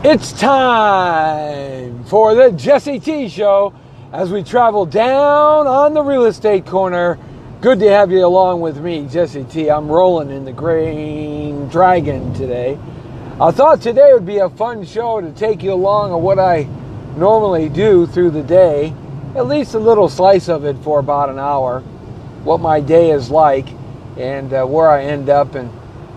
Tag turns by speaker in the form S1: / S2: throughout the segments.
S1: It's time for the Jesse T Show as we travel down on the real estate corner. Good to have you along with me, Jesse T. I'm rolling in the Green Dragon today. I thought today would be a fun show to take you along on what I normally do through the day, at least a little slice of it for about an hour, what my day is like and where I end up. And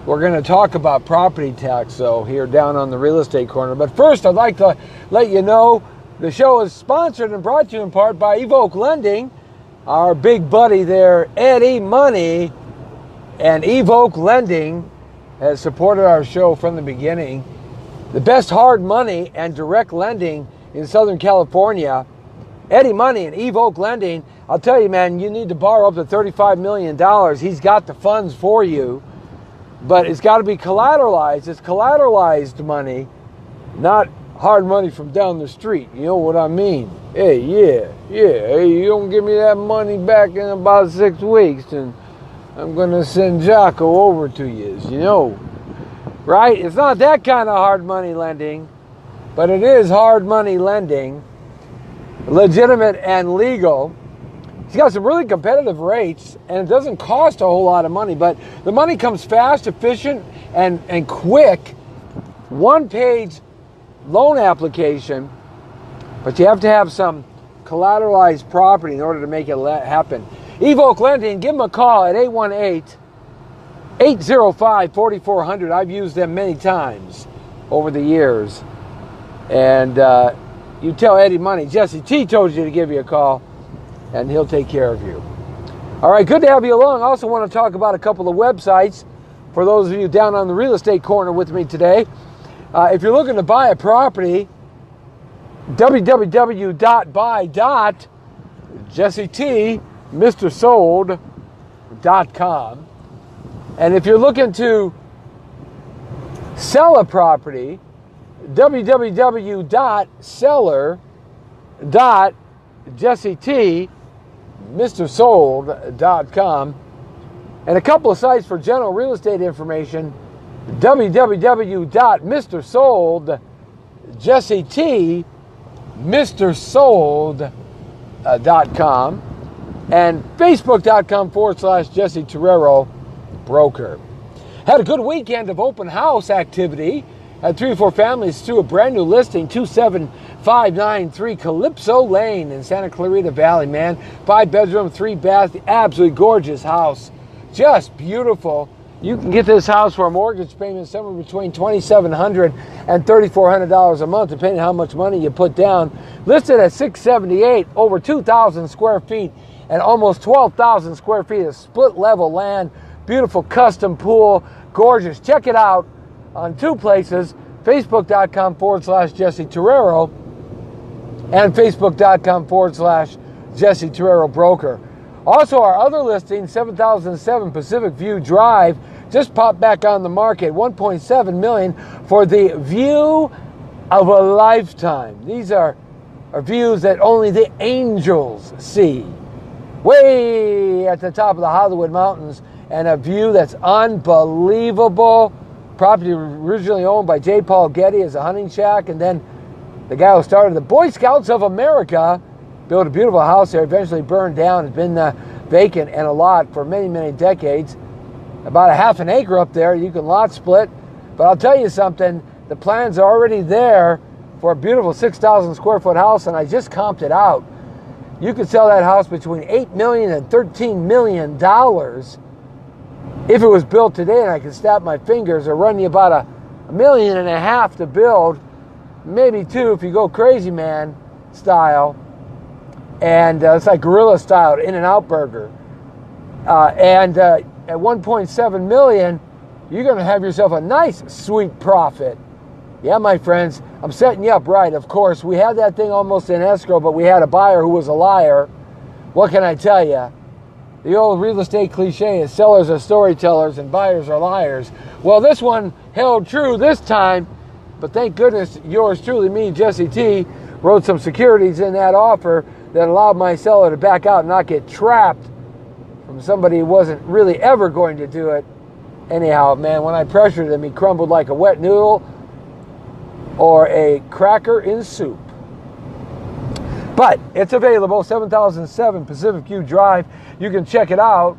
S1: we're going to talk about property tax, though, here down on the real estate corner. But first, I'd like to let you know the show is sponsored and brought to you in part by Evoke Lending. Our big buddy there, Eddie Money, and Evoke Lending has supported our show from the beginning. The best hard money and direct lending in Southern California. Eddie Money and Evoke Lending. I'll tell you, man, you need to borrow up to $35 million. He's got the funds for you. But it's got to be collateralized. It's collateralized money, not hard money from down the street. You know what I mean? Hey, hey, you don't give me that money back in about 6 weeks, and I'm going to send Jocko over to you, you know. Right? It's not that kind of hard money lending, but it is hard money lending, legitimate and legal. He's got some really competitive rates, and it doesn't cost a whole lot of money, but the money comes fast, efficient, and quick. One-page loan application, but you have to have some collateralized property in order to make it happen. Evoke Lending, give them a call at 818-805-4400. I've used them many times over the years. And you tell Eddie Money, Jesse T told you to give you a call, and he'll take care of you. All right, good to have you along. I also want to talk about a couple of websites for those of you down on the real estate corner with me today. If you're looking to buy a property, www.buy.jessetmrsold.com. And if you're looking to sell a property, www.seller.jessetmrsold.com. And a couple of sites for general real estate information, www.mrsold.jessetmrsold.com and facebook.com/Jesse Torero Broker. Had a good weekend of open house activity. Had 3 or 4 families through a brand new listing, 27593 Calypso Lane in Santa Clarita Valley, man. 5-bedroom, 3-bath, absolutely gorgeous house. Just beautiful. You can get this house for a mortgage payment somewhere between $2,700 and $3,400 a month, depending on how much money you put down. Listed at $678, over 2,000 square feet and almost 12,000 square feet of split level land. Beautiful custom pool, gorgeous. Check it out on 2 places, facebook.com/Jesse Torero and facebook.com/Jesse Torero Broker. Also, our other listing, 7007 Pacific View Drive, just popped back on the market, $1.7 million for the view of a lifetime. These are views that only the angels see. Way at the top of the Hollywood Mountains, and a view that's unbelievable. Property originally owned by J. Paul Getty as a hunting shack, and then the guy who started the Boy Scouts of America built a beautiful house there, eventually burned down. It's been vacant and a lot for many, many decades. About a half an acre up there, you can lot split. But I'll tell you something, the plans are already there for a beautiful 6,000 square foot house, and I just comped it out. You could sell that house between $8 million and $13 million if it was built today, and I could snap my fingers, or run you about $1.5 million to build, maybe $2 million if you go crazy man style. And it's like guerrilla style, In-N-Out Burger. And at $1.7 million, you're going to have yourself a nice, sweet profit. Yeah, my friends, I'm setting you up right. Of course, we had that thing almost in escrow, but we had a buyer who was a liar. What can I tell you? The old real estate cliche is sellers are storytellers and buyers are liars. Well, this one held true this time, but thank goodness yours truly, me, Jesse T, wrote some securities in that offer that allowed my seller to back out and not get trapped from somebody who wasn't really ever going to do it. Anyhow, man, when I pressured him, he crumbled like a wet noodle. or a cracker in soup. But it's available, 7007 Pacific View Drive. You can check it out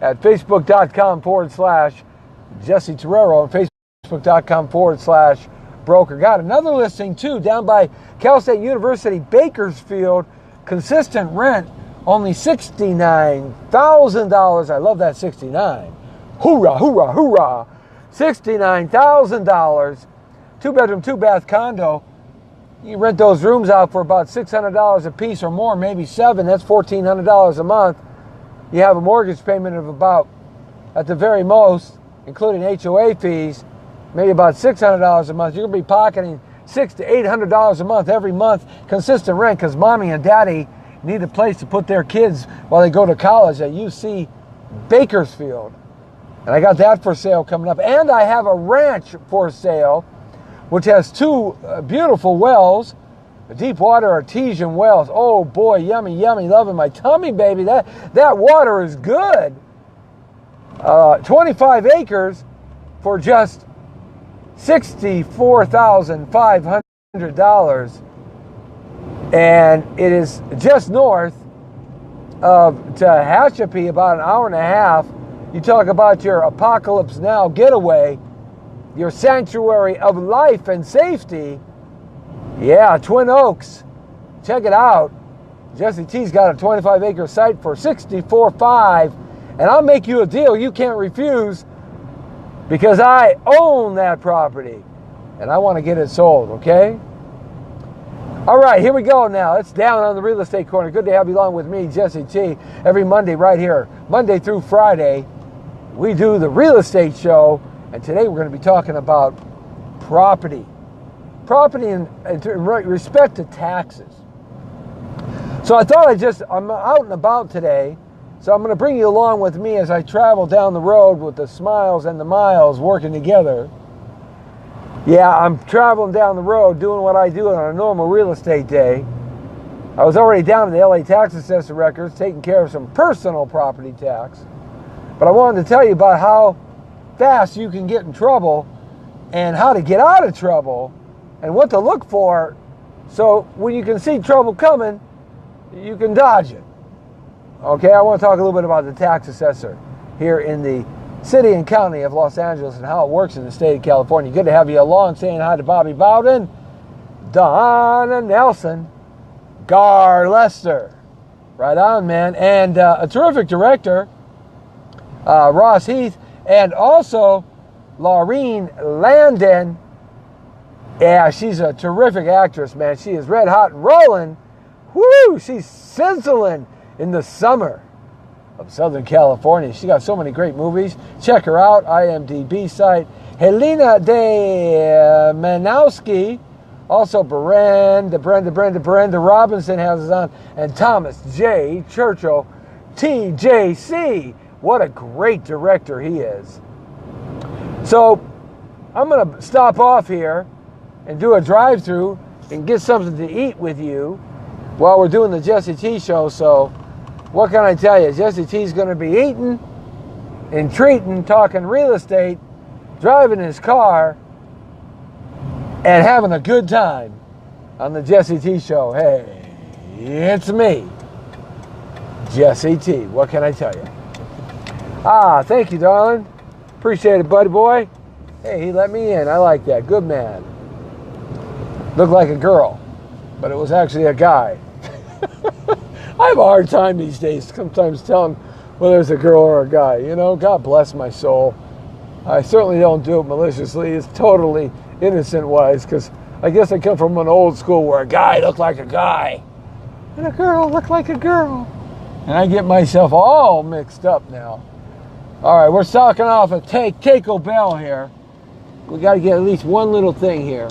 S1: at facebook.com/Jesse Terrero and facebook.com/broker. Got another listing too down by Cal State University, Bakersfield. Consistent rent, only $69,000. I love that 69. Hoorah, hoorah, hoorah. $69,000. 2-bedroom, 2-bath condo. You rent those rooms out for about $600 a piece or more, maybe $7. That's $1,400 a month. You have a mortgage payment of about, at the very most, including HOA fees, maybe about $600 a month. You're going to be pocketing $600 to $800 a month every month, consistent rent, because mommy and daddy need a place to put their kids while they go to college at UC Bakersfield. And I got that for sale coming up. And I have a ranch for sale, which has 2 beautiful wells, deep water artesian wells. Oh boy, yummy, yummy, loving my tummy, baby. That water is good. 25 acres for just $64,500. And it is just north of Tehachapi, about an hour and a half. You talk about your Apocalypse Now getaway, your sanctuary of life and safety. Yeah, Twin Oaks. Check it out. Jesse T's got a 25-acre site for $64,500, and I'll make you a deal you can't refuse because I own that property, and I want to get it sold, okay? All right, here we go now. It's Down on the Real Estate Corner. Good to have you along with me, Jesse T, every Monday right here. Monday through Friday, we do the real estate show, and today we're going to be talking about property. Property in respect to taxes. So I thought I'm out and about today, so I'm going to bring you along with me as I travel down the road with the smiles and the miles working together. Yeah, I'm traveling down the road doing what I do on a normal real estate day. I was already down in the LA tax assessor records taking care of some personal property tax. But I wanted to tell you about how fast you can get in trouble and how to get out of trouble and what to look for, so when you can see trouble coming, you can dodge it. Okay, I want to talk a little bit about the tax assessor here in the city and county of Los Angeles and how it works in the state of California. Good to have you along, saying hi to Bobby Bowden, Donna Nelson, Gar Lester. Right on, man. And a terrific director, Ross Heath, and also Laureen Landon. Yeah, she's a terrific actress, man. She is red hot and rolling. Woo! She's sizzling in the summer of Southern California. She got so many great movies. Check her out, IMDb site. Helena de Manowski, also Brenda Robinson has us on, and Thomas J. Churchill, TJC. What a great director he is. So I'm going to stop off here and do a drive-through and get something to eat with you while we're doing the Jesse T show. So what can I tell you? Jesse T's going to be eating and treating, talking real estate, driving his car, and having a good time on the Jesse T show. Hey, it's me, Jesse T. What can I tell you? Thank you, darling. Appreciate it, buddy boy. Hey, he let me in. I like that. Good man. Looked like a girl, but it was actually a guy. I have a hard time these days sometimes telling whether it's a girl or a guy. You know, God bless my soul. I certainly don't do it maliciously. It's totally innocent-wise, because I guess I come from an old school where a guy looked like a guy and a girl looked like a girl. And I get myself all mixed up now. All right, we're stocking off at Taco Bell here. We got to get at least one little thing here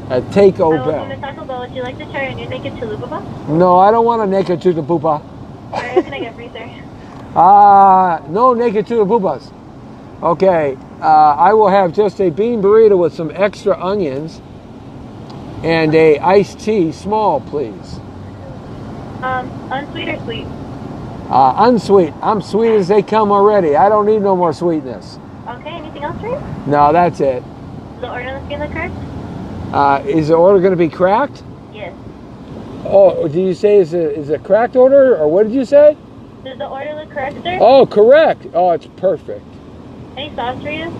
S1: at Taco Bell.
S2: Welcome to Taco Bell. Would you like to try your new naked chalupa?
S1: No, I don't want a naked chalupa.
S2: All right, what can I get for you, sir?
S1: No naked chalupas. Okay, I will have just a bean burrito with some extra onions and a iced tea, small, please.
S2: Unsweet or sweet?
S1: Unsweet. I'm sweet as they come already. I don't need no more sweetness.
S2: Okay, anything else for you?
S1: No, that's it.
S2: The order on the screen look correct?
S1: Is the order going to be cracked?
S2: Yes.
S1: Oh, did you say is a cracked order, or what did you say?
S2: Does the order look correct, sir?
S1: Oh, correct. Oh, it's perfect.
S2: Any sauce for you?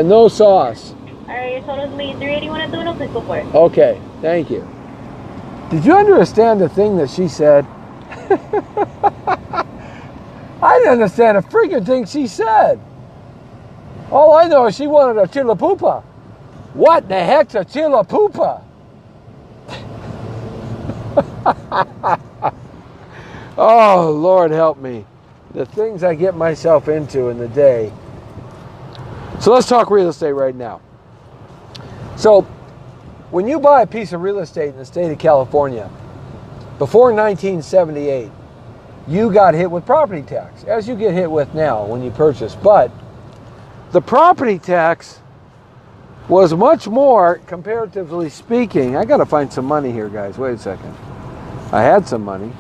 S1: No sauce.
S2: Alright, your total is going to be $381 at the window. Please go for it.
S1: Okay, thank you. Did you understand the thing that she said? I didn't understand a freaking thing she said. All I know is she wanted a chilapupa. What the heck's a chilapupa? Oh, Lord help me. The things I get myself into in the day. So let's talk real estate right now. So when you buy a piece of real estate in the state of California, before 1978, you got hit with property tax, as you get hit with now when you purchase. But the property tax was much more, comparatively speaking. I got to find some money here, guys. Wait a second. I had some money,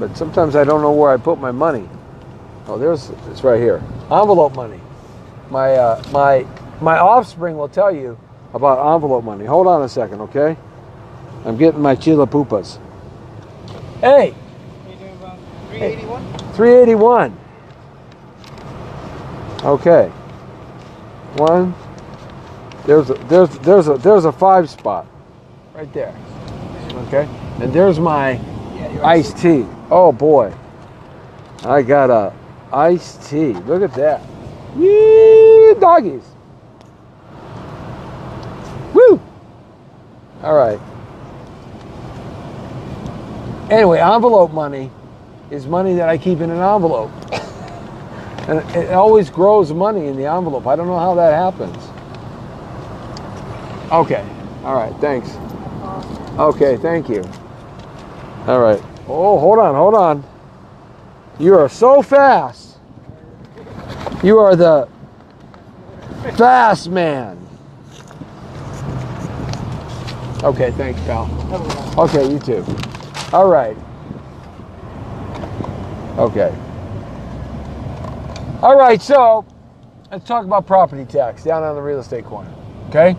S1: but sometimes I don't know where I put my money. Oh, it's right here. Envelope money. My offspring will tell you about envelope money. Hold on a second, okay? I'm getting my chilapupas. Hey.
S3: You doing about 381?
S1: 381. Okay. One. There's a 5 spot right there. Okay. And there's my iced tea. Oh boy. I got a iced tea. Look at that. Yee, doggies. Woo. All right. Anyway, envelope money is money that I keep in an envelope. And it always grows money in the envelope. I don't know how that happens. Okay. All right. Thanks. Okay. Thank you. All right. Oh, hold on. You are so fast. You are the fast man. Okay. Thanks, pal. Okay. You too. All right. Okay. All right, so let's talk about property tax down on the real estate corner, okay?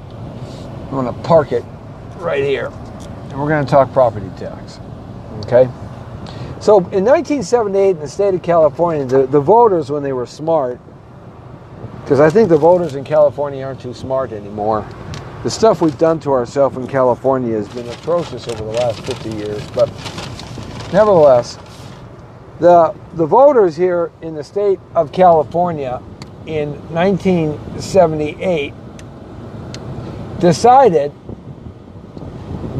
S1: I'm going to park it right here, and we're going to talk property tax, okay? So in 1978 in the state of California, the voters, when they were smart, because I think the voters in California aren't too smart anymore. The stuff we've done to ourselves in California has been atrocious over the last 50 years, but nevertheless, the voters here in the state of California in 1978 decided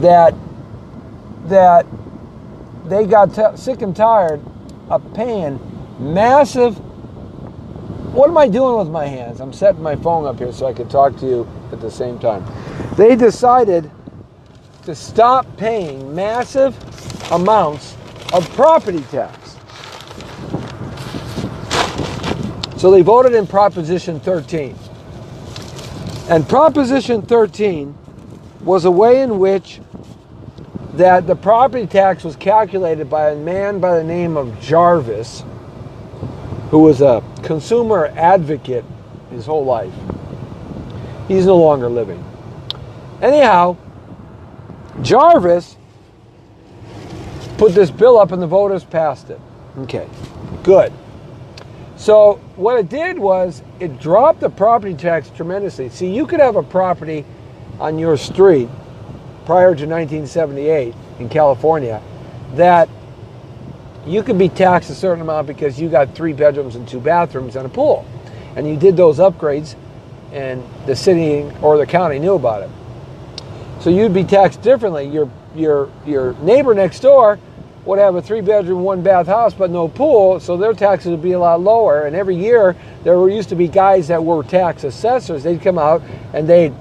S1: that they got sick and tired of paying massive. What am I doing with my hands? I'm setting my phone up here so I can talk to you at the same time. They decided to stop paying massive amounts of property tax. So they voted in Proposition 13. And Proposition 13 was a way in which that the property tax was calculated by a man by the name of Jarvis, who was a consumer advocate his whole life. He's no longer living. Anyhow, Jarvis put this bill up and the voters passed it. Okay, good. So what it did was it dropped the property tax tremendously. See, you could have a property on your street prior to 1978 in California that you could be taxed a certain amount because you got 3 bedrooms and 2 bathrooms and a pool. And you did those upgrades and the city or the county knew about it. So you'd be taxed differently. Your neighbor next door would have a 3-bedroom, 1-bath house, but no pool, so their taxes would be a lot lower. And every year, there used to be guys that were tax assessors. They'd come out and they'd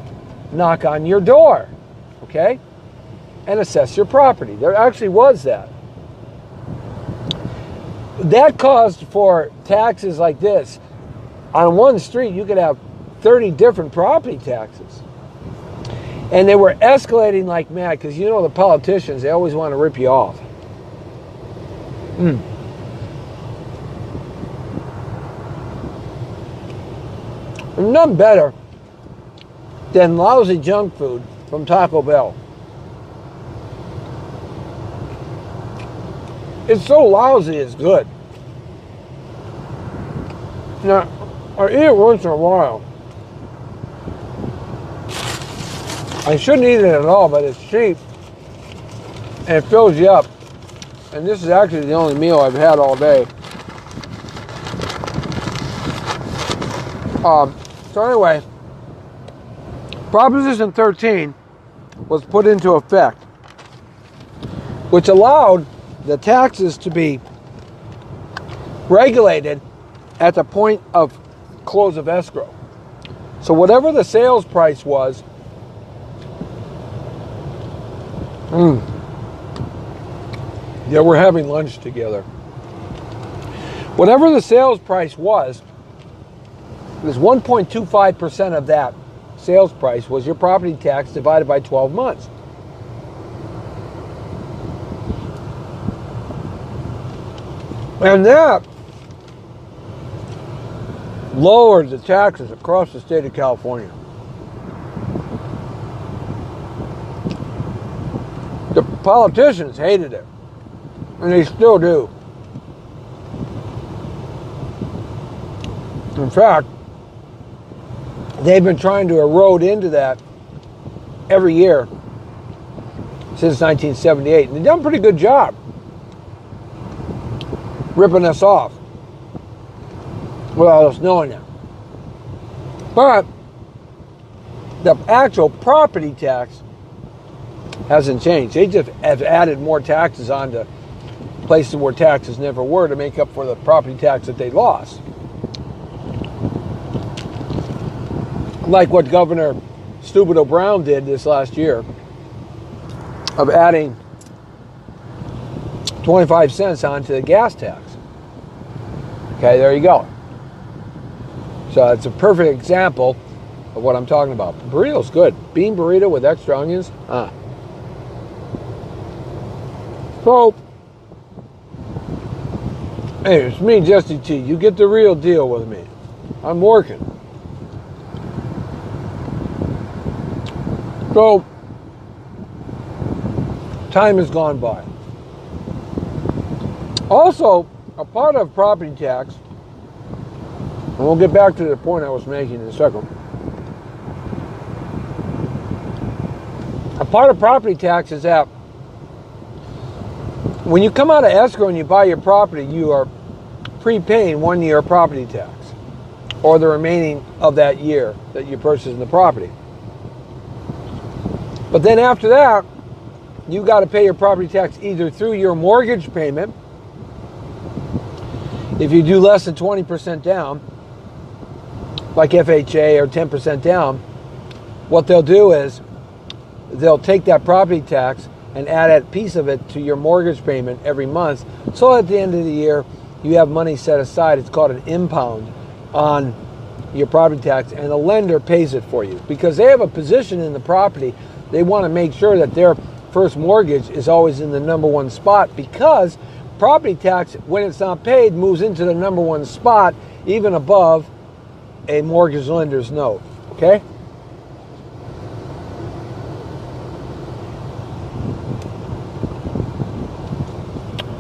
S1: knock on your door, okay, and assess your property. There actually was that. That caused for taxes like this. On one street, you could have 30 different property taxes. And they were escalating like mad because, you know, the politicians, they always want to rip you off. None better than lousy junk food from Taco Bell. It's so lousy, it's good. Now, I eat it once in a while. I shouldn't eat it at all, but it's cheap and it fills you up. And this is actually the only meal I've had all day. So anyway, Proposition 13 was put into effect, which allowed the taxes to be regulated at the point of close of escrow. So whatever the sales price was, yeah, we're having lunch together. Whatever the sales price was 1.25% of that sales price was your property tax divided by 12 months. And that lowered the taxes across the state of California. The politicians hated it, and they still do. In fact, they've been trying to erode into that every year since 1978, and they've done a pretty good job ripping us off without us knowing it. But the actual property tax hasn't changed. They just have added more taxes onto places where taxes never were to make up for the property tax that they lost. Like what Governor Stupido Brown did this last year of adding 25 cents onto the gas tax. Okay, there you go. So it's a perfect example of what I'm talking about. Burrito's good. Bean burrito with extra onions. So, hey, it's me, Jesse T. You get the real deal with me. I'm working. So, time has gone by. Also, a part of property tax, and we'll get back to the point I was making in a second. A part of property tax is that when you come out of escrow and you buy your property, you are prepaying 1 year property tax, or the remaining of that year that you purchased the property. But then after that, you got to pay your property tax either through your mortgage payment, if you do less than 20% down, like FHA, or 10% down, what they'll do is they'll take that property tax and add a piece of it to your mortgage payment every month. So at the end of the year, you have money set aside. It's called an impound on your property tax, and the lender pays it for you because they have a position in the property. They want to make sure that their first mortgage is always in the number one spot, because property tax, when it's not paid, moves into the number one spot, even above a mortgage lender's note. Okay?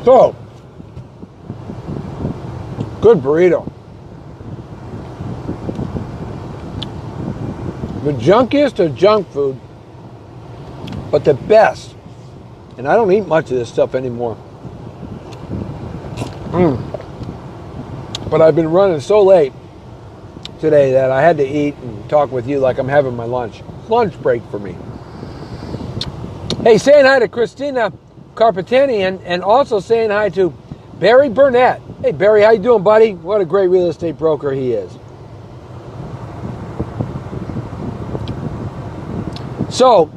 S1: So, good burrito. The junkiest of junk food, but the best. And I don't eat much of this stuff anymore. But I've been running so late today that I had to eat and talk with you like I'm having my lunch. Lunch break for me. Hey, saying hi to Christina Carpetani, and also saying hi to Barry Burnett. Hey, Barry, how you doing, buddy? What a great real estate broker he is. So,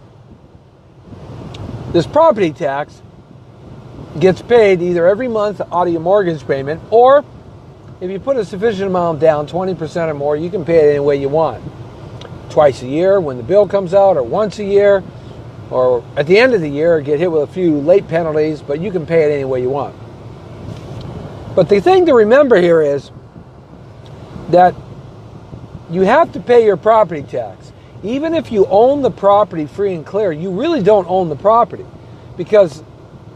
S1: this property tax gets paid either every month out of your mortgage payment, or if you put a sufficient amount down, 20% or more, you can pay it any way you want. Twice a year when the bill comes out, or once a year, or at the end of the year, get hit with a few late penalties, but you can pay it any way you want. But the thing to remember here is that you have to pay your property tax even if you own the property free and clear, you really don't own the property because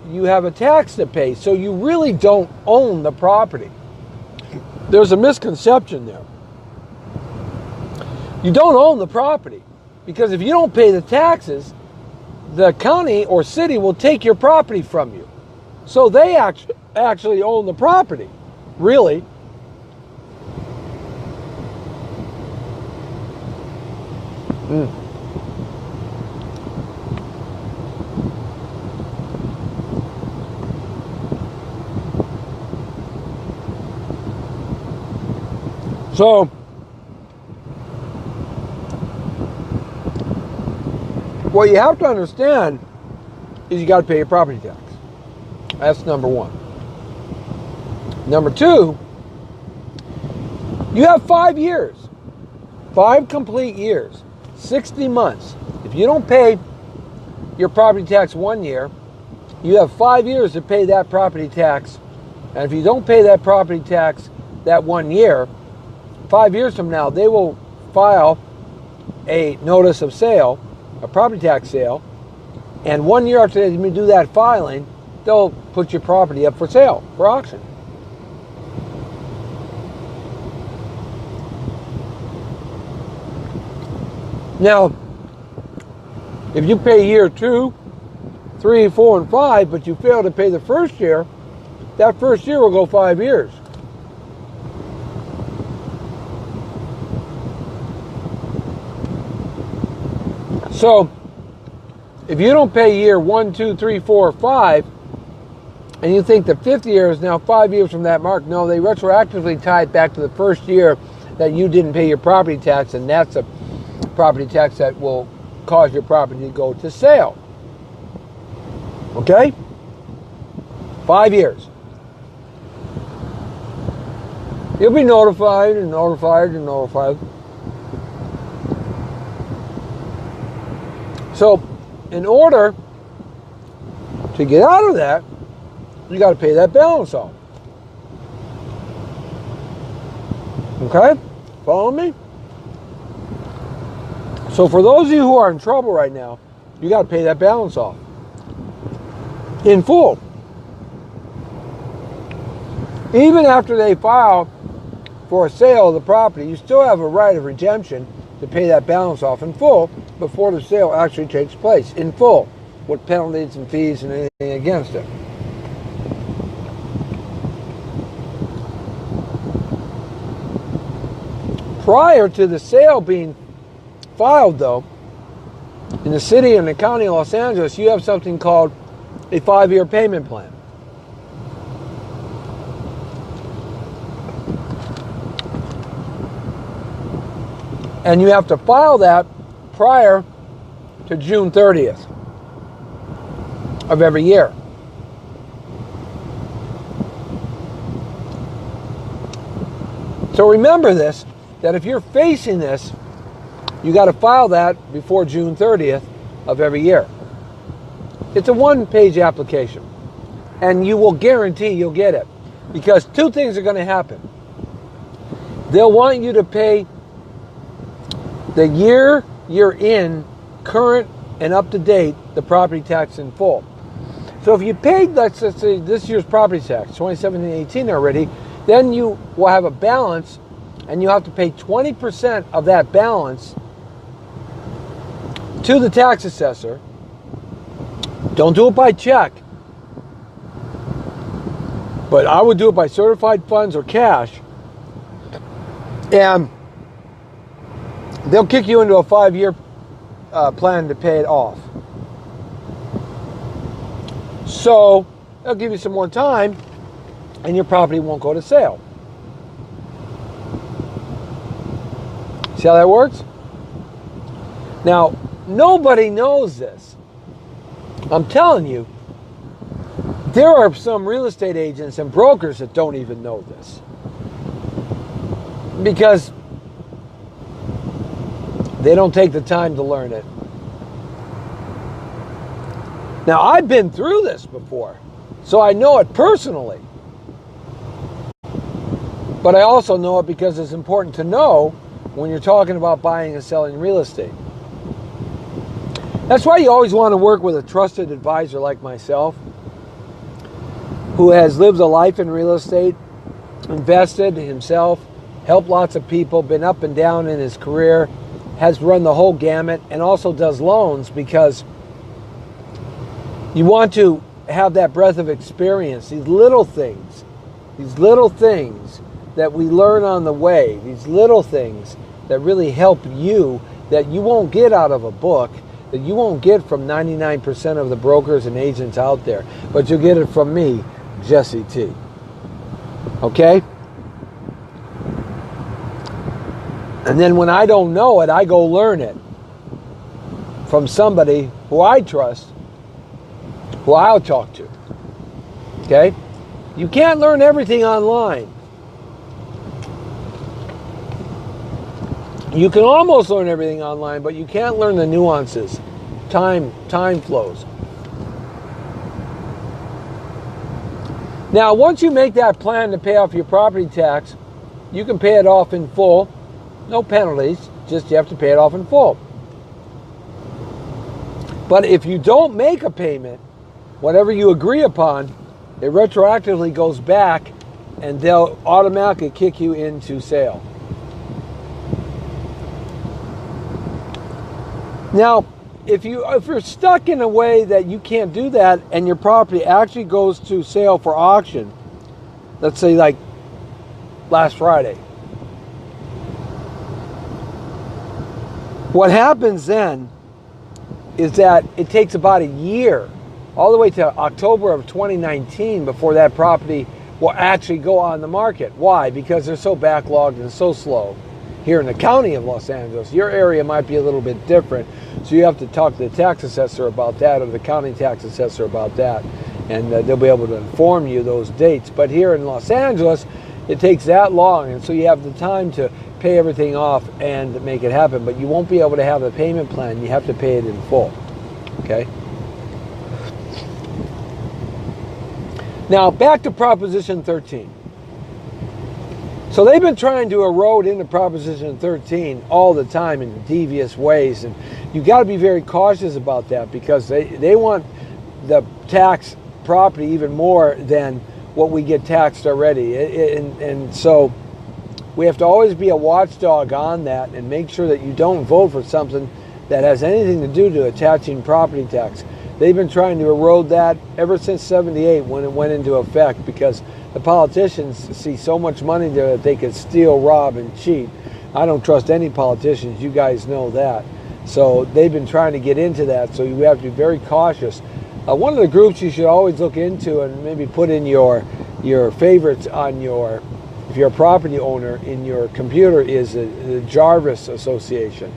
S1: you have a tax to pay. So you really don't own the property. There's a misconception there. You don't own the property because if you don't pay the taxes, the county or city will take your property from you. So they actually own the property, really. So, what you have to understand is you got to pay your property tax. That's number one. Number two, you have 5 years, 5 complete years, 60 months. If you don't pay your property tax 1 year, you have 5 years to pay that property tax. And if you don't pay that property tax that 1 year, 5 years from now, they will file a notice of sale, a property tax sale, and 1 year after they do that filing, they'll put your property up for sale, for auction. Now, if you pay year 2, 3, 4, and 5, but you fail to pay the first year, that first year will go 5 years. So, if you don't pay year 1, 2, 3, 4, 5, and you think the 5th year is now 5 years from that mark, no, they retroactively tie it back to the first year that you didn't pay your property tax, and that's a property tax that will cause your property to go to sale. Okay? 5 years. You'll be notified and notified and notified. So, in order to get out of that, you got to pay that balance off. Okay? Follow me? So for those of you who are in trouble right now, you got to pay that balance off in full. Even after they file for a sale of the property, you still have a right of redemption to pay that balance off in full before the sale actually takes place, in full, with penalties and fees and anything against it. Prior to the sale being filed, though, in the city and the county of Los Angeles, you have something called a 5-year payment plan. And you have to file that prior to June 30th of every year. So remember this, that if you're facing this, you got to file that before June 30th of every year. It's a 1-page application, and you will guarantee you'll get it, because 2 things are going to happen. They'll want you to pay the year you're in, current and up to date, the property tax in full. So if you paid, let's say, this year's property tax, 2017-18 already, then you will have a balance, and you have to pay 20% of that balance to the tax assessor. Don't do it by check, but I would do it by certified funds or cash, and they'll kick you into a 5-year plan to pay it off. So they'll give you some more time, and your property won't go to sale. See how that works? Now, nobody knows this. I'm telling you, there are some real estate agents and brokers that don't even know this. Because they don't take the time to learn it. Now, I've been through this before, so I know it personally. But I also know it because it's important to know when you're talking about buying and selling real estate. That's why you always want to work with a trusted advisor like myself, who has lived a life in real estate, invested himself, helped lots of people, been up and down in his career, has run the whole gamut, and also does loans, because you want to have that breadth of experience, these little things that we learn on the way, these little things that really help you, that you won't get out of a book, that you won't get from 99% of the brokers and agents out there, but you'll get it from me, Jesse T. Okay? And then when I don't know it, I go learn it from somebody who I trust, who I'll talk to. Okay? You can't learn everything online. You can almost learn everything online, but you can't learn the nuances. Time flows. Now, once you make that plan to pay off your property tax, you can pay it off in full. No penalties, just you have to pay it off in full. But if you don't make a payment, whatever you agree upon, it retroactively goes back and they'll automatically kick you into sale. Now, if you're stuck in a way that you can't do that and your property actually goes to sale for auction, let's say like last Friday, what happens then is that it takes about a year, all the way to October of 2019, before that property will actually go on the market. Why? Because they're so backlogged and so slow here in the county of Los Angeles. Your area might be a little bit different, so you have to talk to the tax assessor about that, or the county tax assessor about that, and they'll be able to inform you those dates. But here in Los Angeles, it takes that long, and so you have the time to pay everything off and make it happen, but you won't be able to have a payment plan. You have to pay it in full. Okay? Now, back to Proposition 13. So they've been trying to erode into Proposition 13 all the time in devious ways, and you've got to be very cautious about that, because they want the tax property even more than what we get taxed already. And so we have to always be a watchdog on that and make sure that you don't vote for something that has anything to do to attaching property tax. They've been trying to erode that ever since '78 when it went into effect, because the politicians see so much money there that they could steal, rob, and cheat. I don't trust any politicians. You guys know that. So they've been trying to get into that, so you have to be very cautious. One of the groups you should always look into and maybe put in your favorites on your, if you're a property owner, in your computer, is the Jarvis Association.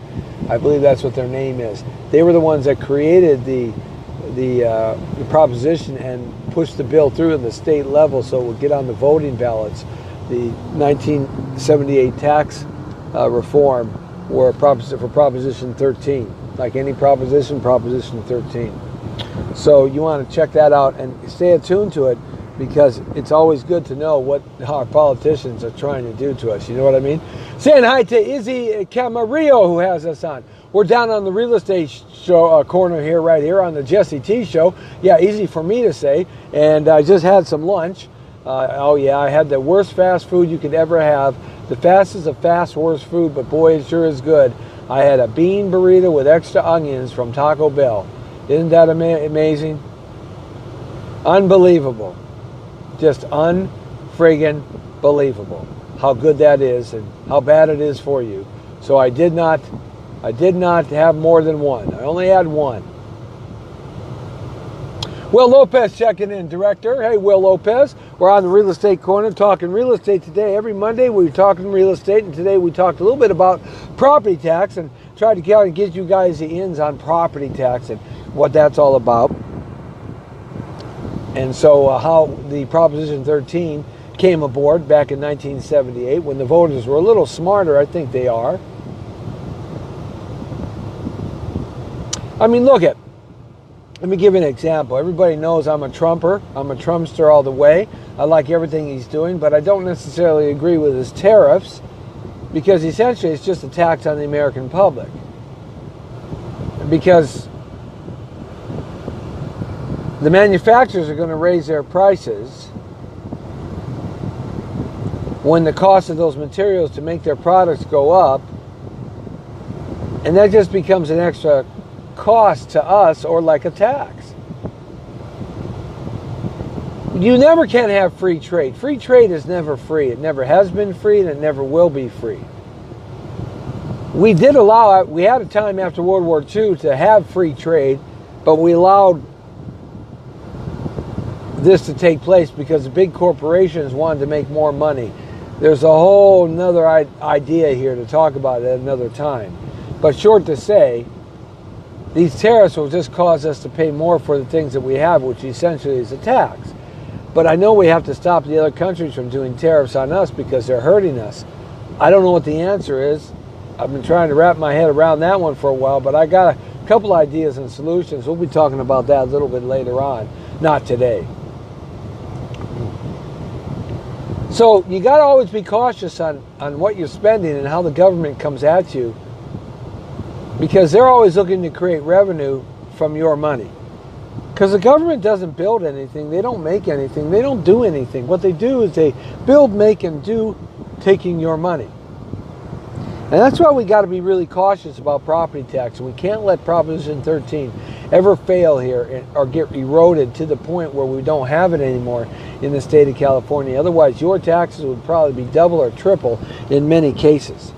S1: I believe that's what their name is. They were the ones that created the proposition and pushed the bill through at the state level so it would get on the voting ballots. The 1978 tax reform were for Proposition 13. Like any Proposition 13. So you want to check that out and stay attuned to it, because it's always good to know what our politicians are trying to do to us. You know what I mean? Saying hi to Izzy Camarillo, who has us on. We're down on the real estate show corner here, right here on the Jesse T Show. Yeah, easy for me to say. And I just had some lunch. Oh yeah, I had the worst fast food you could ever have. The fastest of fast worst food, but boy, it sure is good. I had a bean burrito with extra onions from Taco Bell. Isn't that amazing? Unbelievable. Just unfriggin' believable how good that is and how bad it is for you. So I did not have more than one. I only had one. Will Lopez checking in, director. Hey, Will Lopez. We're on the Real Estate Corner talking real estate today. Every Monday we're talking real estate, and today we talked a little bit about property tax and tried to get you guys the ins on property tax and what that's all about. And so how the Proposition 13 came aboard back in 1978 when the voters were a little smarter. I think they are. I mean, look at, let me give you an example. Everybody knows I'm a Trumper. I'm a Trumpster all the way. I like everything he's doing, but I don't necessarily agree with his tariffs, because essentially it's just a tax on the American public. Because the manufacturers are going to raise their prices when the cost of those materials to make their products go up, and that just becomes an extra cost to us, or like a tax. You never can have free trade. Free trade is never free. It never has been free, and it never will be free. We did allow it. We had a time after World War II to have free trade, but we allowed this to take place because the big corporations wanted to make more money. There's a whole nother idea here to talk about at another time. But short to say, these tariffs will just cause us to pay more for the things that we have, which essentially is a tax. But I know we have to stop the other countries from doing tariffs on us because they're hurting us. I don't know what the answer is. I've been trying to wrap my head around that one for a while, but I got a couple ideas and solutions. We'll be talking about that a little bit later on, not today. So you got to always be cautious on what you're spending and how the government comes at you, because they're always looking to create revenue from your money. Because the government doesn't build anything, they don't make anything, they don't do anything. What they do is they build, make, and do, taking your money. And that's why we got to be really cautious about property tax. We can't let Proposition 13 ever fail here or get eroded to the point where we don't have it anymore in the state of California. Otherwise, your taxes would probably be double or triple in many cases.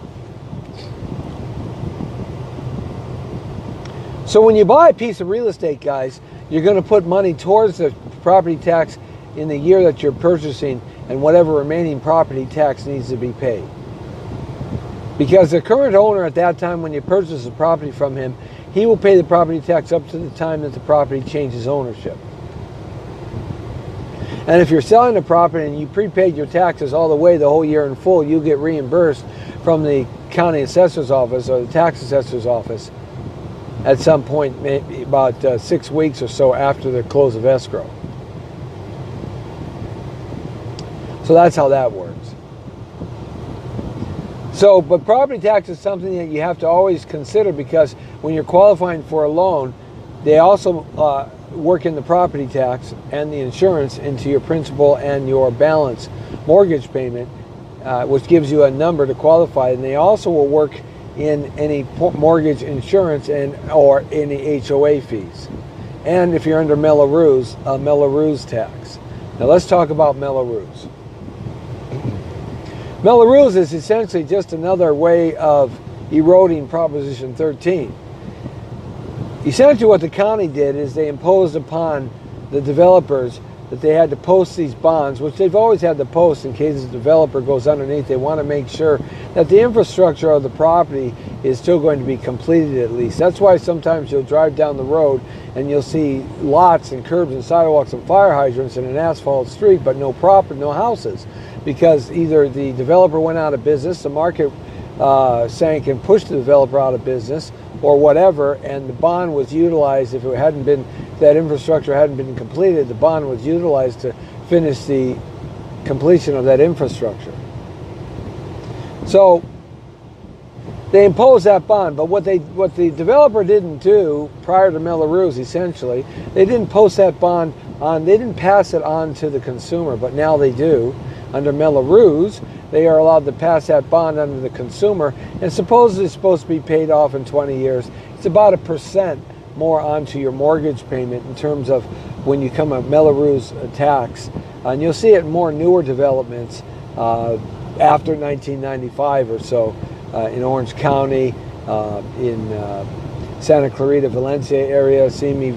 S1: So when you buy a piece of real estate, guys, you're going to put money towards the property tax in the year that you're purchasing, and whatever remaining property tax needs to be paid. Because the current owner at that time, when you purchase the property from him, he will pay the property tax up to the time that the property changes ownership. And if you're selling the property and you prepaid your taxes all the way the whole year in full, you get reimbursed from the county assessor's office or the tax assessor's office at some point, maybe about 6 weeks or so after the close of escrow. So that's how that works. So, but property tax is something that you have to always consider, because when you're qualifying for a loan, they also work in the property tax and the insurance into your principal and your balance mortgage payment, which gives you a number to qualify. And they also will work in any mortgage insurance and or any HOA fees. And if you're under Melrose, a Melrose tax. Now let's talk about Melrose. Melrose is essentially just another way of eroding Proposition 13. Essentially what the county did is they imposed upon the developers that they had to post these bonds, which they've always had to post in case the developer goes underneath. They want to make sure that the infrastructure of the property is still going to be completed at least. That's why sometimes you'll drive down the road and you'll see lots and curbs and sidewalks and fire hydrants in an asphalt street, but no houses. Because either the developer went out of business, the market sank and pushed the developer out of business, or whatever, and the bond was utilized. If it hadn't been, that infrastructure hadn't been completed, the bond was utilized to finish the completion of that infrastructure. So they imposed that bond, but what the developer didn't do prior to Melrose, essentially, they didn't post that bond on, they didn't pass it on to the consumer, but now they do. Under Melrose, they are allowed to pass that bond under the consumer, and supposedly it's supposed to be paid off in 20 years. It's about 1% more onto your mortgage payment in terms of when you come a Melrose tax. And you'll see it in more newer developments after 1995 or so in Orange County, in Santa Clarita, Valencia area, Simi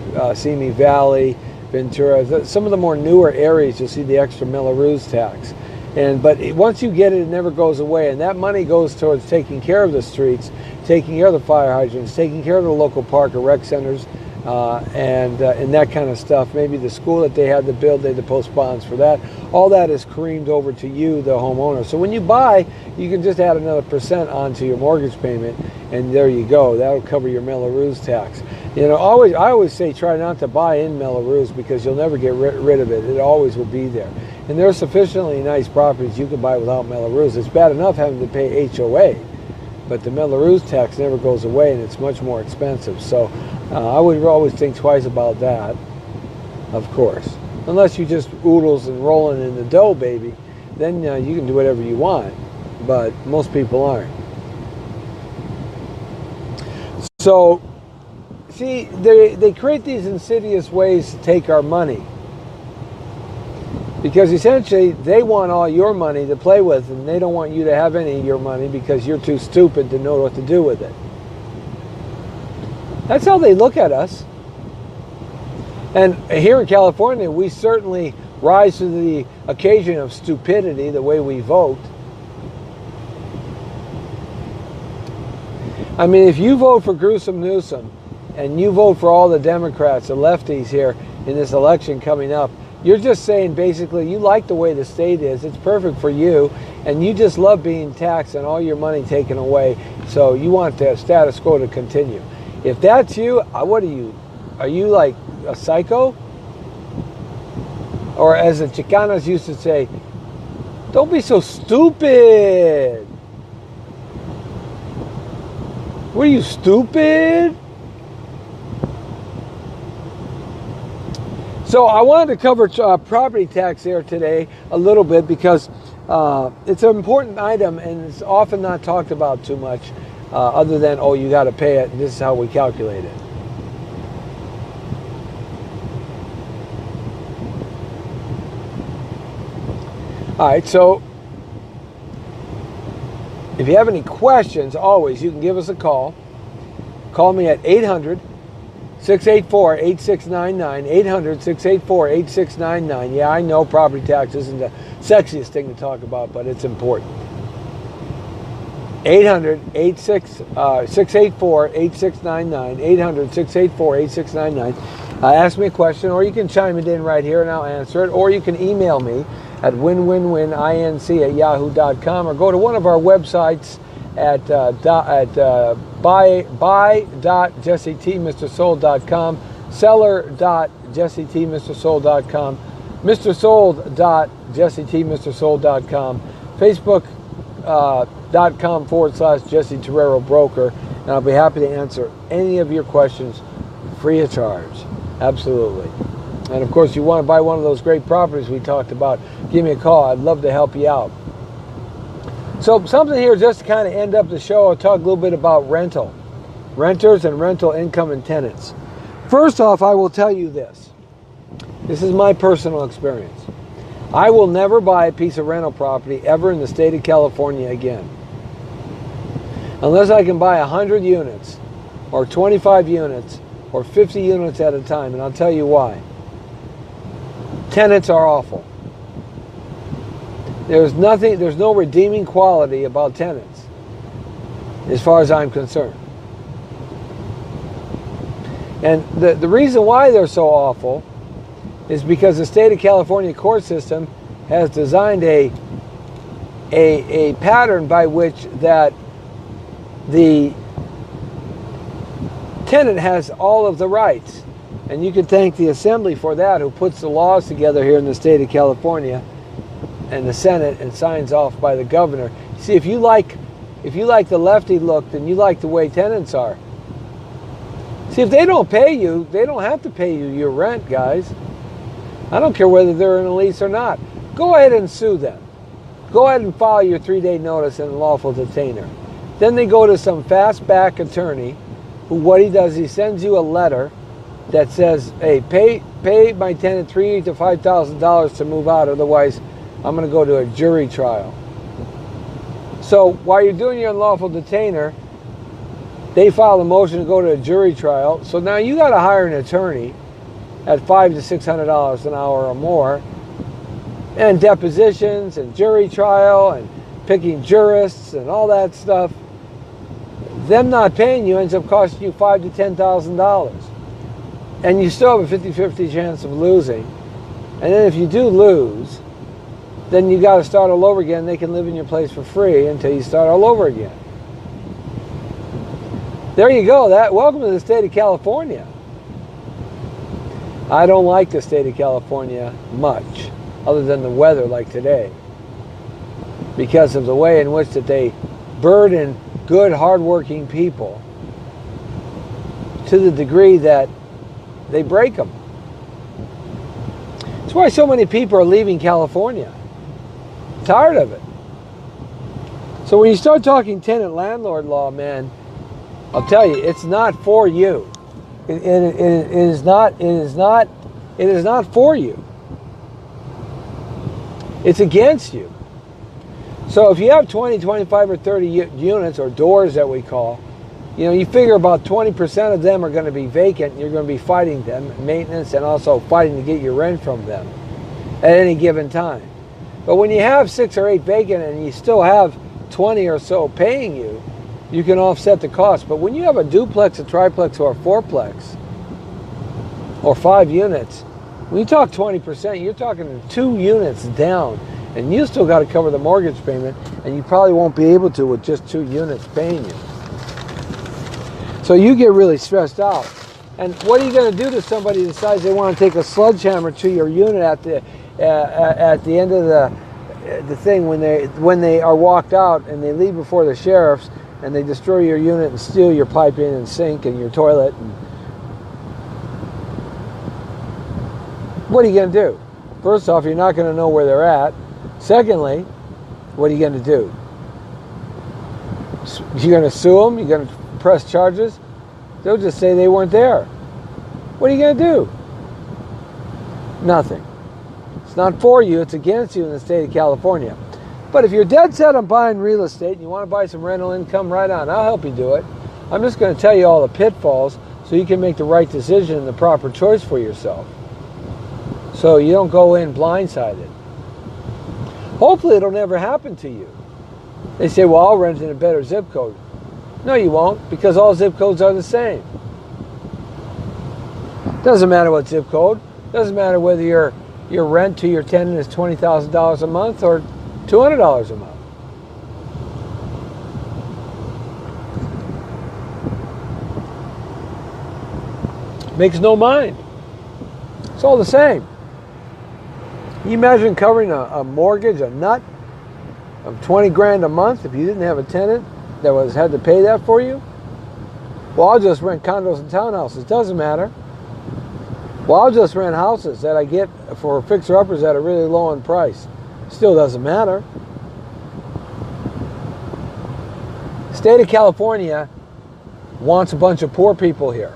S1: Valley, Ventura. Some of the more newer areas, you'll see the extra Melrose tax. But once you get it, it never goes away. And that money goes towards taking care of the streets, taking care of the fire hydrants, taking care of the local park or rec centers, and that kind of stuff. Maybe the school that they had to build, they had to post bonds for that. All that is creamed over to you, the homeowner. So when you buy, you can just add another % onto your mortgage payment, and there you go. That'll cover your Melrose tax. You know, I always say try not to buy in Melrose, because you'll never get rid of it. It always will be there. And there are sufficiently nice properties you can buy without Melrose. It's bad enough having to pay HOA, but the Melrose tax never goes away, and it's much more expensive. So I would always think twice about that. of course. Unless you just oodles and rolling in the dough, baby, then you can do whatever you want. But most people aren't. So, see, they create these insidious ways to take our money. Because essentially, they want all your money to play with, and they don't want you to have any of your money because you're too stupid to know what to do with it. That's how they look at us. And here in California, we certainly rise to the occasion of stupidity, the way we vote. I mean, if you vote for Gruesome Newsom, and you vote for all the Democrats, the lefties here in this election coming up, you're just saying basically you like the way the state is. It's perfect for you, and you just love being taxed and all your money taken away, so you want the status quo to continue. If that's you, what are you? Are you like a psycho? Or as the Chicanos used to say, don't be so stupid. What are you, stupid? So I wanted to cover property tax here today a little bit because it's an important item and it's often not talked about too much other than, oh, you got to pay it and this is how we calculate it. All right, so if you have any questions, always, you can give us a call. Call me at 800-684-8699, 800-684-8699. Yeah, I know property tax isn't the sexiest thing to talk about, but it's important. 800-684-8699, 800-684-8699. Ask me a question, or you can chime it in right here and I'll answer it, or you can email me at winwinwinINC@yahoo.com, or go to one of our websites at buy.jessetmrsold.com, seller.jessetmrsold.com, mrsold.jessetmrsold.com, facebook.com/Jesse Terrero Broker, and I'll be happy to answer any of your questions free of charge. Absolutely. And of course, you want to buy one of those great properties we talked about, give me a call. I'd love to help you out. So something here just to kind of end up the show, I'll talk a little bit about rental. Renters and rental income and tenants. First off, I will tell you this. This is my personal experience. I will never buy a piece of rental property ever in the state of California again. Unless I can buy 100 units, or 25 units, or 50 units at a time, and I'll tell you why. Tenants are awful. There's no redeeming quality about tenants, as far as I'm concerned. And the reason why they're so awful is because the state of California court system has designed a pattern by which that the tenant has all of the rights. And you can thank the Assembly for that, who puts the laws together here in the state of California, and the Senate, and signs off by the governor. See, if you like the lefty look, then you like the way tenants are. See, if they don't pay you, they don't have to pay you your rent, guys. I don't care whether they're in a lease or not. Go ahead and sue them. Go ahead and file your 3-day notice and unlawful detainer. Then they go to some fastback attorney, who what he does, he sends you a letter that says, hey, pay my tenant $3,000 to $5,000 to move out, otherwise I'm going to go to a jury trial. So while you're doing your unlawful detainer, they file a motion to go to a jury trial. So now you got to hire an attorney at $500 to $600 an hour or more, and depositions and jury trial and picking jurists and all that stuff. Them not paying you ends up costing you $5,000 to $10,000. And you still have a 50-50 chance of losing. And then if you do lose, then you got to start all over again. They can live in your place for free until you start all over again. There you go. Welcome to the state of California. I don't like the state of California much, other than the weather like today, because of the way in which that they burden good, hardworking people to the degree that they break them. That's why so many people are leaving California. Tired of it. So when you start talking tenant landlord law, man, I'll tell you, it's not for you. It is not for you. It's against you. So if you have 20, 25, or 30 units, or doors that we call, you figure about 20% of them are going to be vacant. You're going to be fighting them, maintenance, and also fighting to get your rent from them at any given time. But when you have 6 or 8 vacant and you still have 20 or so paying you, you can offset the cost. But when you have a duplex, a triplex, or a fourplex, or 5 units, when you talk 20%, you're talking 2 units down, and you still got to cover the mortgage payment, and you probably won't be able to with just 2 units paying you. So you get really stressed out. And what are you going to do to somebody who decides they want to take a sledgehammer to your unit at the end of the thing when they are walked out and they leave before the sheriffs and they destroy your unit and steal your piping and sink and your toilet? And what are you going to do? First off, you're not going to know where they're at. Secondly, what are you going to do? You're going to sue them? You're going to press charges? They'll just say they weren't there. What are you going to do? Nothing. It's not for you. It's against you in the state of California. But if you're dead set on buying real estate and you want to buy some rental income, right on. I'll help you do it. I'm just going to tell you all the pitfalls so you can make the right decision and the proper choice for yourself. So you don't go in blindsided. Hopefully it'll never happen to you. They say, well, I'll rent in a better zip code. No, you won't, because all zip codes are the same. Doesn't matter what zip code. Doesn't matter whether your rent to your tenant is $20,000 a month or $200 a month. Makes no mind. It's all the same. Can you imagine covering a mortgage, a nut of 20 grand a month if you didn't have a tenant that had to pay that for you? Well, I'll just rent condos and townhouses. Doesn't matter. Well, I'll just rent houses that I get for fixer-uppers that are really low in price. Still doesn't matter. State of California wants a bunch of poor people here.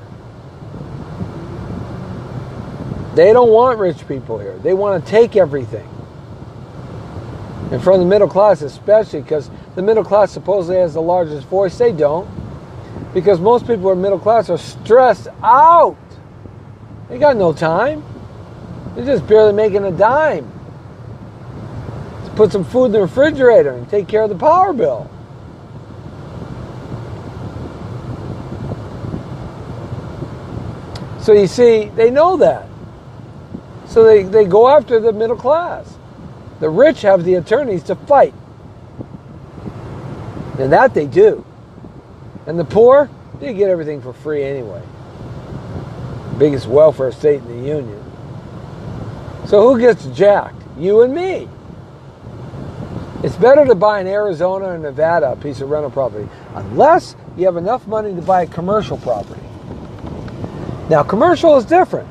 S1: They don't want rich people here. They want to take everything. And from the middle class especially, because the middle class supposedly has the largest voice. They don't. Because most people who are middle class are stressed out. They got no time. They're just barely making a dime to put some food in the refrigerator and take care of the power bill. So you see, they know that. So they go after the middle class. The rich have the attorneys to fight. And that they do. And the poor, they get everything for free anyway. Biggest welfare state in the union. So who gets jacked? You and me. It's better to buy in Arizona or Nevada a piece of rental property, unless you have enough money to buy a commercial property. Now, commercial is different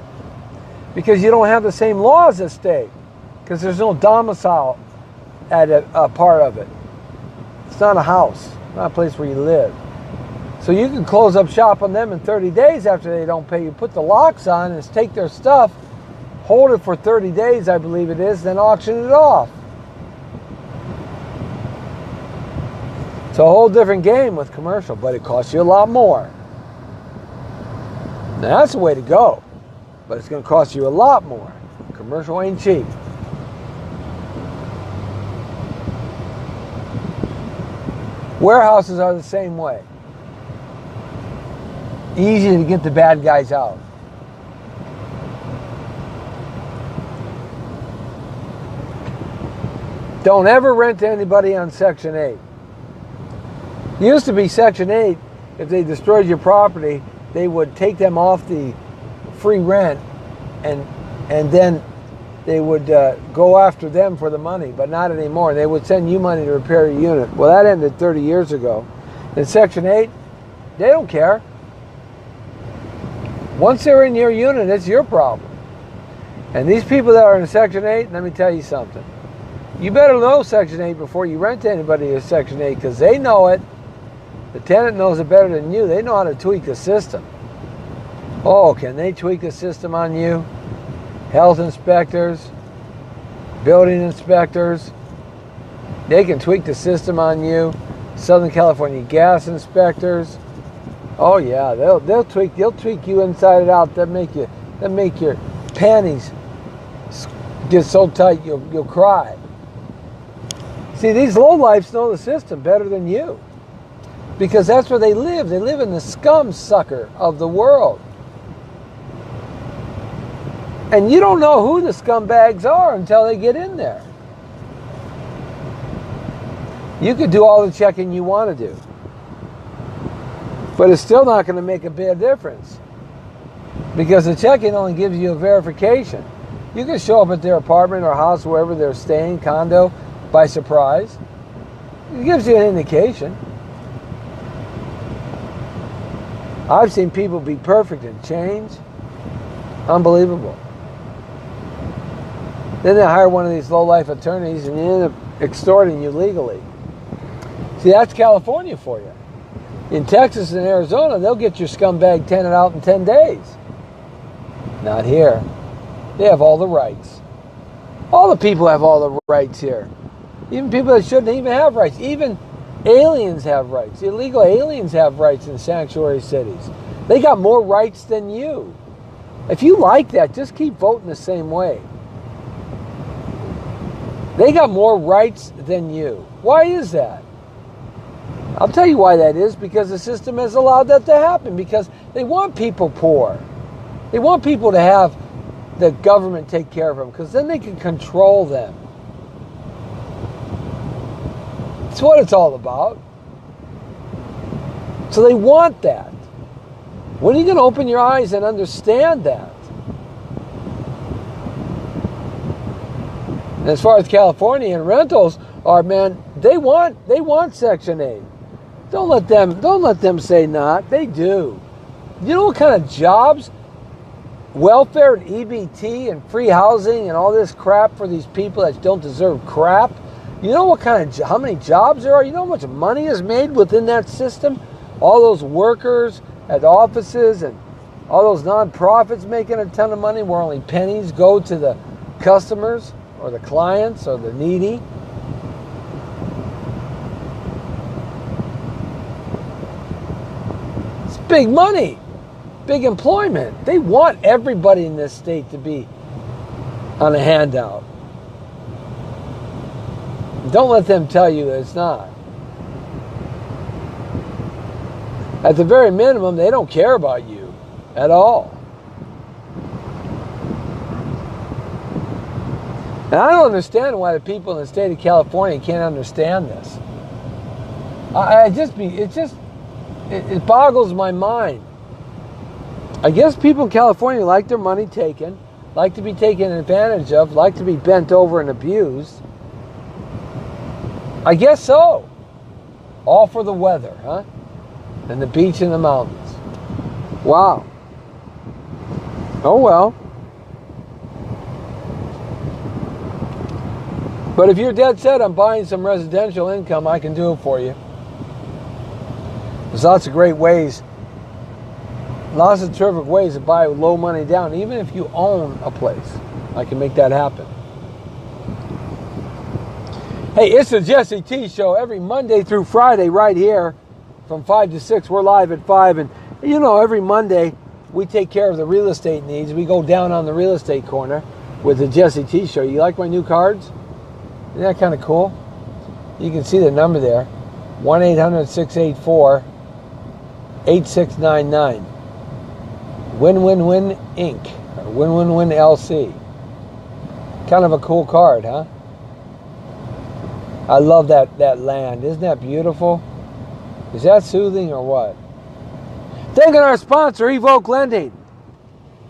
S1: because you don't have the same laws as state, because there's no domicile at a part of it. It's not a house, not a place where you live. So you can close up shop on them in 30 days after they don't pay you. Put the locks on and take their stuff, hold it for 30 days, I believe it is, then auction it off. It's a whole different game with commercial, but it costs you a lot more. Now that's the way to go, but it's going to cost you a lot more. Commercial ain't cheap. Warehouses are the same way. Easy to get the bad guys out. Don't ever rent to anybody on Section 8. It used to be Section 8, if they destroyed your property, they would take them off the free rent and then they would go after them for the money, but not anymore. They would send you money to repair your unit. Well, that ended 30 years ago. In Section 8, they don't care. Once they're in your unit, it's your problem. And these people that are in Section 8, let me tell you something. You better know Section 8 before you rent to anybody in Section 8, because they know it. The tenant knows it better than you. They know how to tweak the system. Oh, can they tweak the system on you? Health inspectors, building inspectors, they can tweak the system on you. Southern California gas inspectors. Oh yeah, they'll tweak you inside and out. They'll make your panties get so tight you'll cry. See, these lowlifes know the system better than you, because that's where they live. They live in the scum sucker of the world. And you don't know who the scumbags are until they get in there. You could do all the checking you want to do, but it's still not going to make a big difference, because the checking only gives you a verification. You can show up at their apartment or house, wherever they're staying, condo, by surprise. It gives you an indication. I've seen people be perfect and change. Unbelievable. Then they hire one of these low-life attorneys and you end up extorting you legally. See, that's California for you. In Texas and Arizona, they'll get your scumbag tenant out in 10 days. Not here. They have all the rights. All the people have all the rights here. Even people that shouldn't even have rights. Even aliens have rights. Illegal aliens have rights in sanctuary cities. They got more rights than you. If you like that, just keep voting the same way. They got more rights than you. Why is that? I'll tell you why that is. Because the system has allowed that to happen. Because they want people poor. They want people to have the government take care of them, because then they can control them. That's what it's all about. So they want that. When are you going to open your eyes and understand that? And as far as California and rentals are, man, they want Section 8. Don't let them say not. They do. You know what kind of jobs, welfare and EBT and free housing and all this crap for these people that don't deserve crap? You know how many jobs there are? You know how much money is made within that system? All those workers at offices and all those nonprofits making a ton of money where only pennies go to the customers or the clients or the needy. It's big money, big employment. They want everybody in this state to be on a handout. Don't let them tell you it's not. At the very minimum, they don't care about you at all. And I don't understand why the people in the state of California can't understand this. It boggles my mind. I guess people in California like their money taken, like to be taken advantage of, like to be bent over and abused. I guess so. All for the weather, huh? And the beach and the mountains. Wow. Oh well. But if you're dead set on buying some residential income, I can do it for you. There's lots of great ways, lots of terrific ways to buy with low money down. Even if you own a place, I can make that happen. Hey, it's the Jesse T Show every Monday through Friday right here from 5 to 6. We're live at 5. And, you know, every Monday we take care of the real estate needs. We go down on the real estate corner with the Jesse T Show. You like my new cards? Isn't that kind of cool? You can see the number there. 1-800-684-8699. Win-Win-Win Inc. Or Win-Win-Win LC. Kind of a cool card, huh? I love that land. Isn't that beautiful? Is that soothing or what? Thanking our sponsor, Evoke Lending.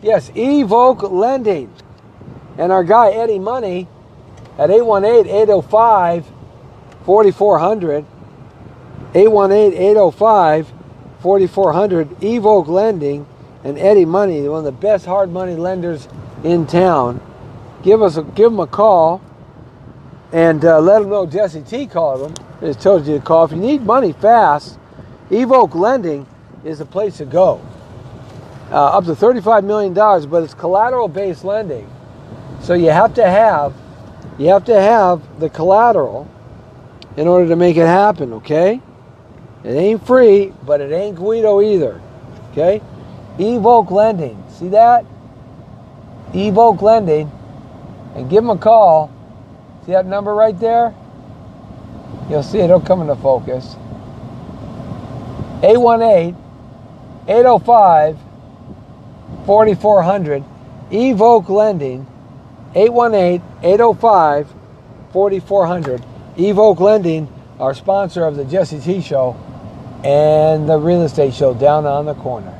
S1: Yes, Evoke Lending. And our guy, Eddie Money, at 818-805-4400. 818-805-4400. Evoke Lending and Eddie Money, one of the best hard money lenders in town, give them a call and let them know Jesse T called them. Just told you to call. If you need money fast, Evoke Lending is the place to go. Up to $35 million, but it's collateral-based lending. So you have to have the collateral in order to make it happen, okay? It ain't free, but it ain't Guido either, okay? Evoke Lending, see that? Evoke Lending, and give them a call. See that number right there? You'll see it, it'll come into focus. 818-805-4400. Evoke Lending, 818-805-4400. Evoke Lending, our sponsor of the Jesse T Show and the real estate show down on the corner.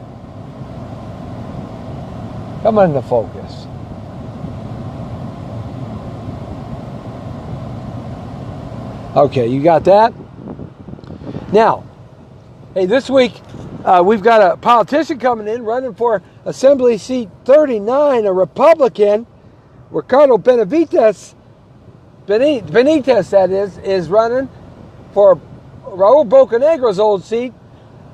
S1: Come into focus. Okay, you got that? Now, hey, this week we've got a politician coming in running for Assembly Seat 39, a Republican, Ricardo Benitez, that is running for Raul Bocanegra's old seat.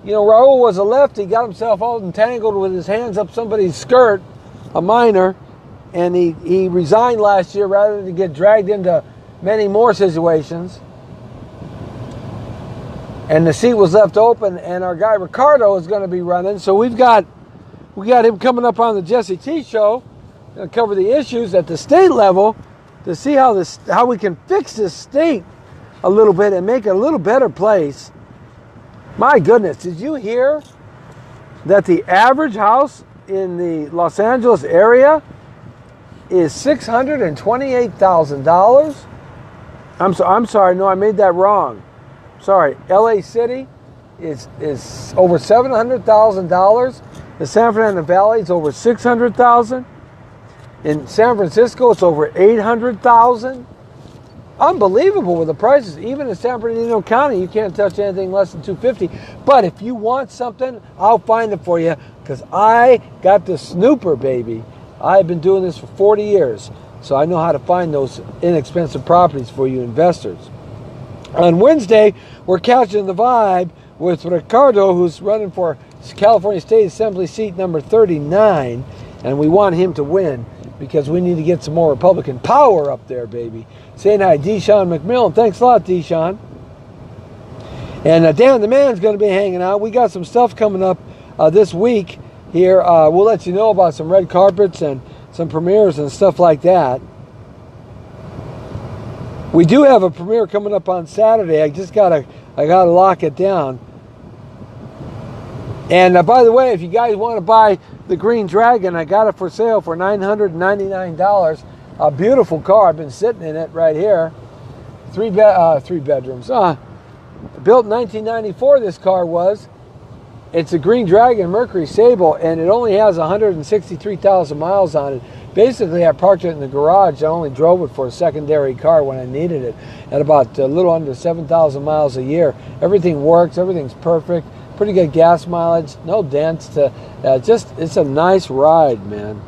S1: You know, Raul was a lefty, got himself all entangled with his hands up somebody's skirt, a minor, and he resigned last year rather than get dragged into many more situations. And the seat was left open, and our guy Ricardo is going to be running. So we got him coming up on the Jesse T Show. Going to cover the issues at the state level to see how we can fix this state a little bit and make it a little better place. My goodness, did you hear that the average house in the Los Angeles area is $628,000? I'm sorry, no, I made that wrong. Sorry, LA City is over $700,000. The San Fernando Valley is over $600,000. In San Francisco, it's over $800,000. Unbelievable with the prices. Even in San Bernardino County, you can't touch anything less than $250. But if you want something, I'll find it for you because I got the snooper, baby. I've been doing this for 40 years, so I know how to find those inexpensive properties for you investors. On Wednesday, we're catching the vibe with Ricardo, who's running for California State Assembly seat number 39, and we want him to win because we need to get some more Republican power up there, baby. Saying hi, Deshaun McMillan. Thanks a lot, Deshaun. And Dan the Man's going to be hanging out. We got some stuff coming up this week here. We'll let you know about some red carpets and some premieres and stuff like that. We do have a premiere coming up on Saturday. I gotta lock it down. And by the way, if you guys want to buy the Green Dragon, I got it for sale for $999. A beautiful car. I've been sitting in it right here. Three bedrooms. Built in 1994. This car was. It's a Green Dragon Mercury Sable, and it only has 163,000 miles on it. Basically, I parked it in the garage. I only drove it for a secondary car when I needed it at about a little under 7,000 miles a year. Everything works. Everything's perfect. Pretty good gas mileage. No dents. It's a nice ride, man.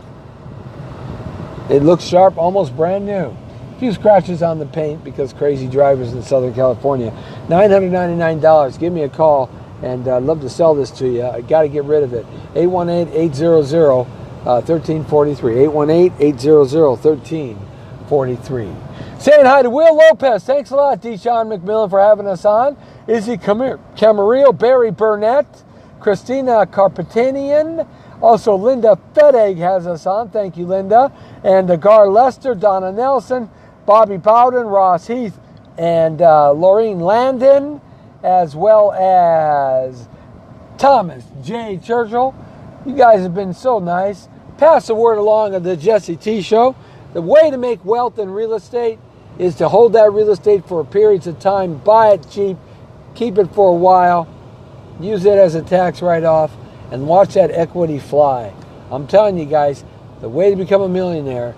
S1: It looks sharp, almost brand new. A few scratches on the paint because crazy drivers in Southern California. $999. Give me a call, and I'd love to sell this to you. I got to get rid of it. 818-800-1343. 818-800-1343. Saying hi to Will Lopez. Thanks a lot, Deshaun McMillan, for having us on. Izzy Camarillo, Barry Burnett, Christina Carpetanian. Also, Linda Fedegg has us on. Thank you, Linda. And Gar Lester, Donna Nelson, Bobby Bowden, Ross Heath, and Laureen Landon, as well as Thomas J. Churchill. You guys have been so nice. Pass the word along of the Jesse T Show. The way to make wealth in real estate is to hold that real estate for periods of time, buy it cheap, keep it for a while, use it as a tax write-off, and watch that equity fly. I'm telling you guys, the way to become a millionaire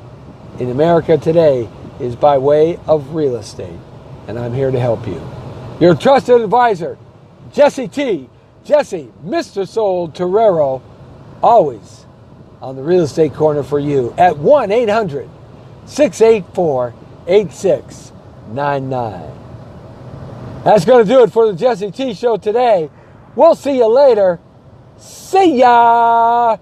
S1: in America today is by way of real estate. And I'm here to help you. Your trusted advisor, Jesse T. Jesse, Mr. Soul Torero, always on the real estate corner for you at 1-800-684-8699. That's going to do it for the Jesse T Show today. We'll see you later. See ya!